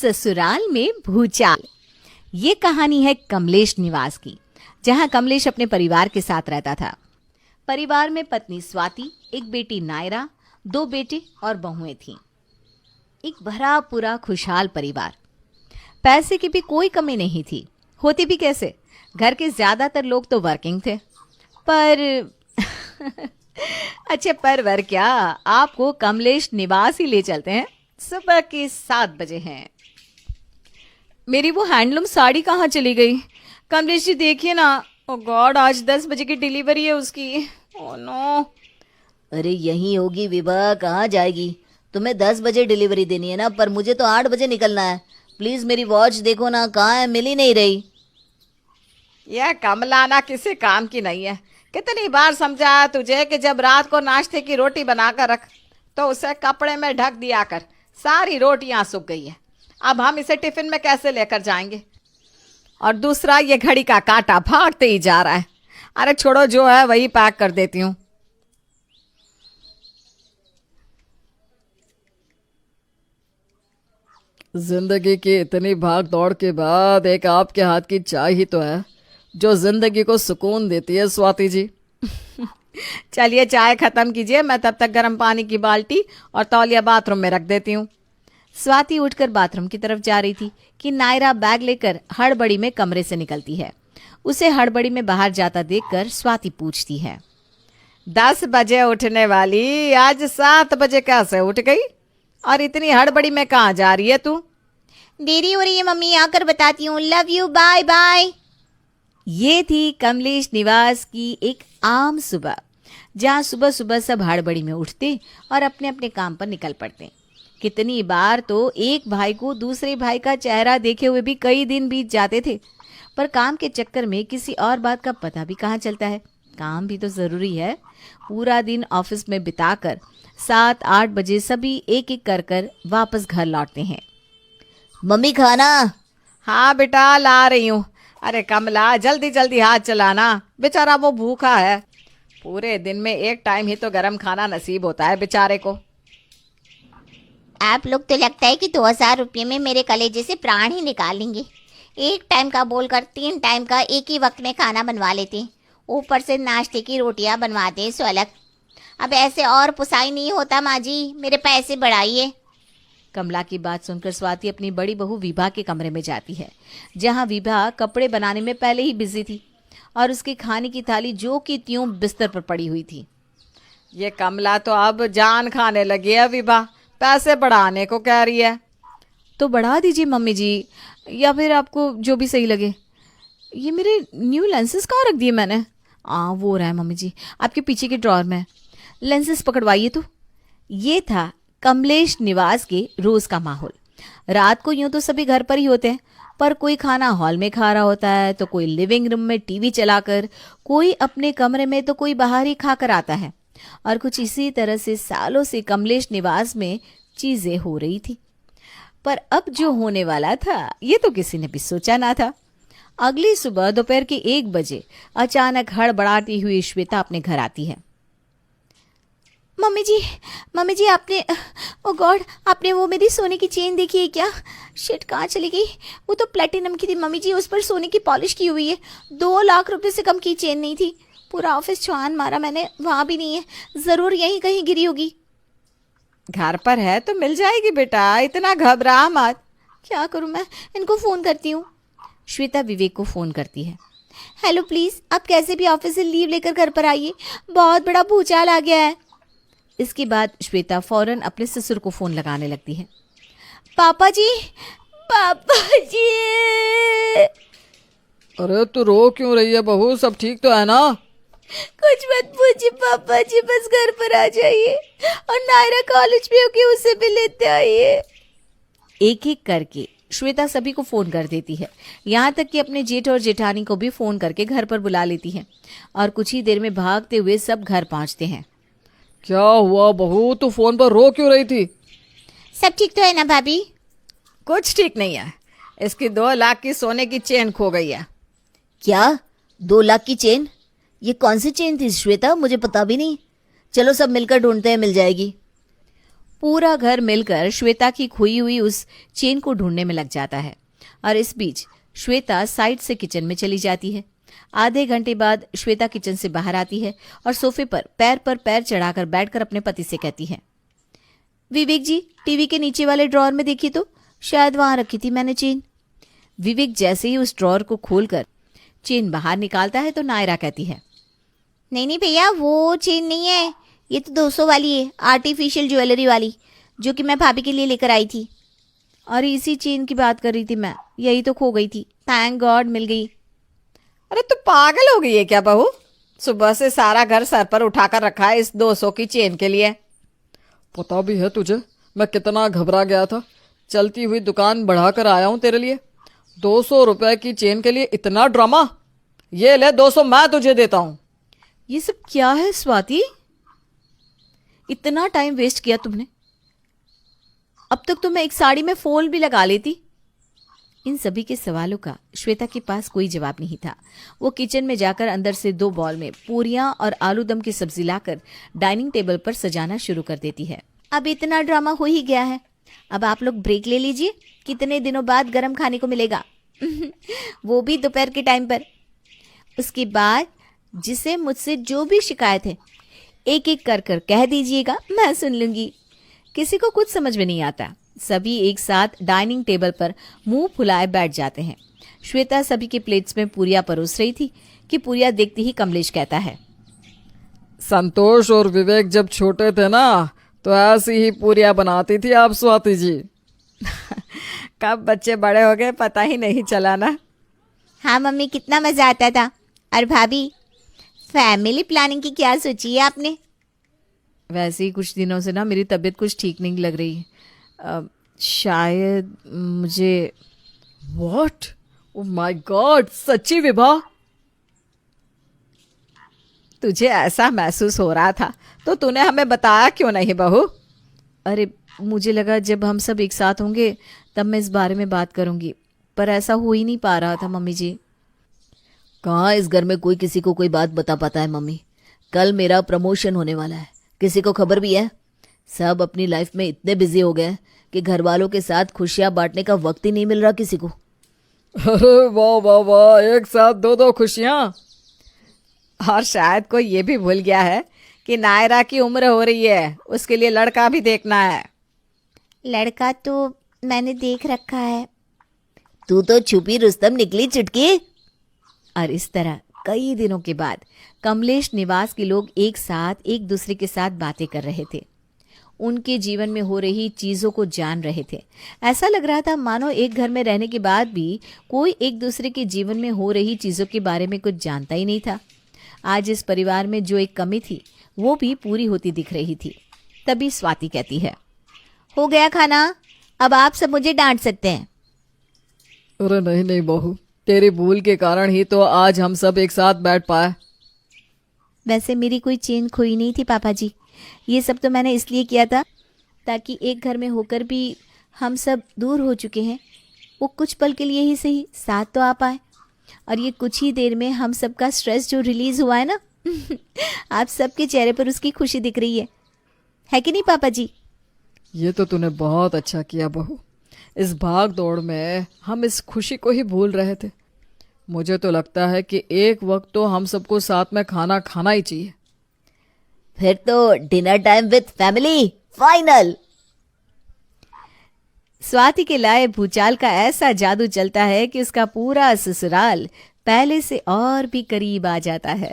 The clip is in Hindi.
ससुराल में भूचाल। ये कहानी है कमलेश निवास की, जहां कमलेश अपने परिवार के साथ रहता था। परिवार में पत्नी स्वाति, एक बेटी नायरा, 2 बेटे और बहुएं थीं। एक भरा पूरा खुशहाल परिवार। पैसे की भी कोई कमी नहीं थी, होती भी कैसे, घर के ज्यादातर लोग तो वर्किंग थे। पर अच्छे पर क्या, आपको कमलेश निवास ही ले चलते हैं। सुबह के 7 बजे हैं। मेरी वो हैंडलूम साड़ी कहाँ चली गई? कमलेश जी देखिए ना। ओ गॉड, आज 10 बजे की डिलीवरी है उसकी। Oh no. अरे यहीं होगी विभा, कहाँ जाएगी? तुम्हें 10 बजे डिलीवरी देनी है ना, पर मुझे तो 8 बजे निकलना है। प्लीज मेरी वॉच देखो ना, कहाँ है, मिल ही नहीं रही। यह कमलाना किसी काम की नहीं है। कितनी बार समझाया तुझे कि जब रात को नाश्ते की रोटी बनाकर रख तो उसे कपड़े में ढक दिया कर। सारी रोटियां सूख गई है, अब हम इसे टिफिन में कैसे लेकर जाएंगे? और दूसरा, ये घड़ी का कांटा भागते ही जा रहा है। अरे छोड़ो, जो है वही पैक कर देती हूँ। जिंदगी की इतनी भाग दौड़ के बाद एक आपके हाथ की चाय ही तो है जो जिंदगी को सुकून देती है, स्वाति जी। चलिए चाय खत्म कीजिए, मैं तब तक गर्म पानी की बाल्टी और तौलिया बाथरूम में रख देती हूँ। स्वाति उठकर बाथरूम की तरफ जा रही थी कि नायरा बैग लेकर हड़बड़ी में कमरे से निकलती है। उसे हड़बड़ी में बाहर जाता देखकर स्वाति पूछती है, 10 बजे उठने वाली आज 7 बजे कैसे उठ गई? और इतनी हड़बड़ी में कहाँ जा रही है तू? देरी हो रही है मम्मी, आकर बताती हूँ। Love you, bye bye. ये थी कमलेश निवास की एक आम सुबह, जहाँ सुबह सुबह सब हड़बड़ी में उठते और अपने अपने काम पर निकल पड़ते। कितनी बार तो एक भाई को दूसरे भाई का चेहरा देखे हुए भी कई दिन बीत जाते थे, पर काम के चक्कर में किसी और बात का पता भी कहाँ चलता है। काम भी तो जरूरी है। पूरा दिन ऑफिस में बिताकर 7-8 बजे सभी एक एक कर कर वापस घर लौटते हैं। मम्मी खाना? हाँ बेटा, ला रही हूँ। अरे कमला, जल्दी जल्दी हाथ चलाना, बेचारा वो भूखा है। पूरे दिन में एक टाइम ही तो गरम खाना नसीब होता है बेचारे को। आप लोग तो लगता है कि 2000 रुपये में मेरे कलेजे से प्राण ही निकालेंगे। एक टाइम का बोलकर 3 टाइम का एक ही वक्त में खाना बनवा लेते, ऊपर से नाश्ते की रोटियां बनवाते सो अलग। अब ऐसे और पुसाई नहीं होता माँ जी, मेरे पैसे बढ़ाइए। कमला की बात सुनकर स्वाति अपनी बड़ी बहू विभा के कमरे में जाती है, जहां विभा कपड़े बनाने में पहले ही बिजी थी और उसकी खाने की थाली जो कि त्यों बिस्तर पर पड़ी हुई थी। ये कमला तो अब जान खाने लगी है विभा, पैसे बढ़ाने को कह रही है। तो बढ़ा दीजिए मम्मी जी, या फिर आपको जो भी सही लगे। ये मेरे न्यू लेंसेज कहाँ रख दिए मैंने? वो रहा है मम्मी जी, आपके पीछे के ड्रॉर में। लेंसेज पकड़वाइए तो। ये था कमलेश निवास के रोज का माहौल। रात को यूं तो सभी घर पर ही होते हैं, पर कोई खाना हॉल में खा रहा होता है, तो कोई लिविंग रूम में टीवी चलाकर, कोई अपने कमरे में, तो कोई बाहर ही खाकर आता है। और कुछ इसी तरह से सालों से कमलेश निवास में चीजें हो रही थी। पर अब जो होने वाला था ये तो किसी ने भी सोचा ना था। अगली सुबह दोपहर के 1 बजे अचानक हड़बड़ाती हुई श्वेता अपने घर आती है। मम्मी जी आपने, ओ गॉड, आपने वो मेरी सोने की चेन देखी है क्या? शिट, कहाँ चली गई? वो तो प्लेटिनम की थी मम्मी जी, उस पर सोने की पॉलिश की हुई है। 2 लाख रुपए से कम की चेन नहीं थी। पूरा ऑफिस छान मारा मैंने, वहां भी नहीं है। जरूर यहीं कहीं गिरी होगी। घर पर है तो मिल जाएगी बेटा, इतना घबरा मत। क्या करूं मैं, इनको फोन करती हूँ। श्वेता विवेक को फोन करती है। हेलो प्लीज, आप कैसे भी ऑफिस से लीव लेकर घर पर आइए, बहुत बड़ा भूचाल आ गया है। इसके बाद श्वेता फौरन अपने ससुर को फोन लगाने लगती है। पापा जी। अरे तू रो क्यों रही है बहू, सब ठीक तो है ना? कुछ मत पूछिए पापा जी, बस घर पर आ जाइए और नायरा कॉलेज में होगी, उसे भी लेते आइए। एक एक करके श्वेता सभी को फोन कर देती है, यहाँ तक कि अपने जेठ और जेठानी को भी फोन करके घर पर बुला लेती है। और कुछ ही देर में भागते हुए सब घर पहुंचते हैं। क्या हुआ बहू, तू फोन पर रो क्यों रही थी? सब ठीक तो है ना भाभी? कुछ ठीक नहीं है, इसकी 2 लाख की सोने की चेन खो गई है। क्या 2 लाख की चेन? ये कौन सी चेन थी श्वेता, मुझे पता भी नहीं। चलो सब मिलकर ढूंढते हैं, मिल जाएगी। पूरा घर मिलकर श्वेता की खोई हुई उस चेन को ढूंढने में लग जाता है और इस बीच श्वेता साइड से किचन में चली जाती है। आधे घंटे बाद श्वेता किचन से बाहर आती है और सोफे पर पैर चढ़ाकर बैठकर अपने पति से कहती है, विवेक जी, टीवी के नीचे वाले ड्रॉअर में देखिए तो, शायद वहां रखी थी मैंने चेन। विवेक जैसे ही उस ड्रॉअर को खोलकर चेन बाहर निकालता है तो नायरा कहती है, नहीं भैया, वो चेन नहीं है, ये तो 200 वाली है, आर्टिफिशियल ज्वेलरी वाली, जो कि मैं भाभी के लिए लेकर आई थी। अरे इसी चेन की बात कर रही थी मैं, यही तो खो गई थी, थैंक गॉड मिल गई। अरे तू पागल हो गई है क्या बहू? सुबह से सारा घर सर पर उठाकर रखा है इस 200 की चेन के लिए। पता भी है तुझे मैं कितना घबरा गया था। चलती हुई दुकान बढ़ाकर आया हूं तेरे लिए। 200 रुपए की चेन के लिए इतना ड्रामा? ये ले 200 मैं तुझे देता हूं। ये सब क्या है स्वाति? इतना टाइम वेस्ट किया तुमने। अब तक तो मैं एक साड़ी में फॉल भी लगा लेती। इन सभी के सवालों का श्वेता के पास कोई जवाब नहीं था। वो किचन में जाकर अंदर से 2 बॉल में पूरियां और आलू दम की सब्जी लाकर डाइनिंग टेबल पर सजाना शुरू कर देती है। अब इतना ड्रामा हो ही गया है, अब आप लोग ब्रेक ले लीजिए, कितने दिनों बाद गरम खाने को मिलेगा वो भी दोपहर के टाइम पर। उसके बाद जिसे मुझसे जो भी शिकायत है एक एक कर कर कह दीजिएगा, मैं सुन लूंगी। किसी को कुछ समझ में नहीं आता। सभी एक साथ डाइनिंग टेबल पर मुंह फुलाए बैठ जाते हैं। श्वेता सभी के प्लेट्स में पूरियां परोस रही थी कि पूरियां देखते ही कमलेश कहता है, संतोष और विवेक जब छोटे थे ना तो ऐसी ही पूरियां बनाती थी आप स्वाति जी। कब बच्चे बड़े हो गए पता ही नहीं चला ना। हाँ मम्मी, कितना मजा आता था। और भाभी, फैमिली प्लानिंग की क्या सोची है आपने? वैसे ही कुछ दिनों से ना मेरी तबीयत कुछ ठीक नहीं लग रही है। शायद मुझे। व्हाट? ओह माय गॉड, सच्ची विभा? तुझे ऐसा महसूस हो रहा था तो तूने हमें बताया क्यों नहीं बहू? अरे मुझे लगा जब हम सब एक साथ होंगे तब मैं इस बारे में बात करूंगी, पर ऐसा हो ही नहीं पा रहा था मम्मी जी। कहाँ इस घर में कोई किसी को कोई बात बता पाता है मम्मी। कल मेरा प्रमोशन होने वाला है, किसी को खबर भी है? सब अपनी लाइफ में इतने बिजी हो गए कि घर वालों के साथ खुशियां बांटने का वक्त ही नहीं मिल रहा किसी को। अरे वाह वाह वाह, एक साथ 2 खुशियां। और शायद कोई ये भी भूल गया है कि नायरा की उम्र हो रही है, उसके लिए लड़का भी देखना है। लड़का तो मैंने देख रखा है। तू तो छुपी रुस्तम निकली चुटकी। और इस तरह कई दिनों के बाद कमलेश निवास के लोग एक साथ एक दूसरे के साथ बातें कर रहे थे। उनके जीवन में हो रही चीज़ों को जान रहे थे। ऐसा लग रहा था मानो एक घर में रहने के बाद भी कोई एक दूसरे के जीवन में हो रही चीज़ों के बारे में कुछ जानता ही नहीं था। आज इस परिवार में जो एक कमी थी वो भी पूरी होती दिख रही थी। तभी स्वाति कहती है, हो गया खाना, अब आप सब मुझे डांट सकते हैं। अरे नहीं नहीं बहू, तेरी भूल के कारण ही तो आज हम सब एक साथ बैठ पाए। वैसे मेरी कोई चेन खोई नहीं थी पापा जी। ये सब तो मैंने इसलिए किया था ताकि एक घर में होकर भी हम सब दूर हो चुके हैं, वो कुछ पल के लिए ही सही साथ तो आ पाए। और ये कुछ ही देर में हम सबका स्ट्रेस जो रिलीज हुआ है ना आप सबके चेहरे पर उसकी खुशी दिख रही है कि नहीं पापा जी? ये तो तूने बहुत अच्छा किया बहू। इस भाग दौड़ में हम इस खुशी को ही भूल रहे थे। मुझे तो लगता है कि एक वक्त तो हम सबको साथ में खाना खाना ही चाहिए। फिर तो dinner time with family final. Swati के लाए भूचाल का ऐसा जादू चलता है कि उसका पूरा ससुराल पहले से और भी करीब आ जाता है।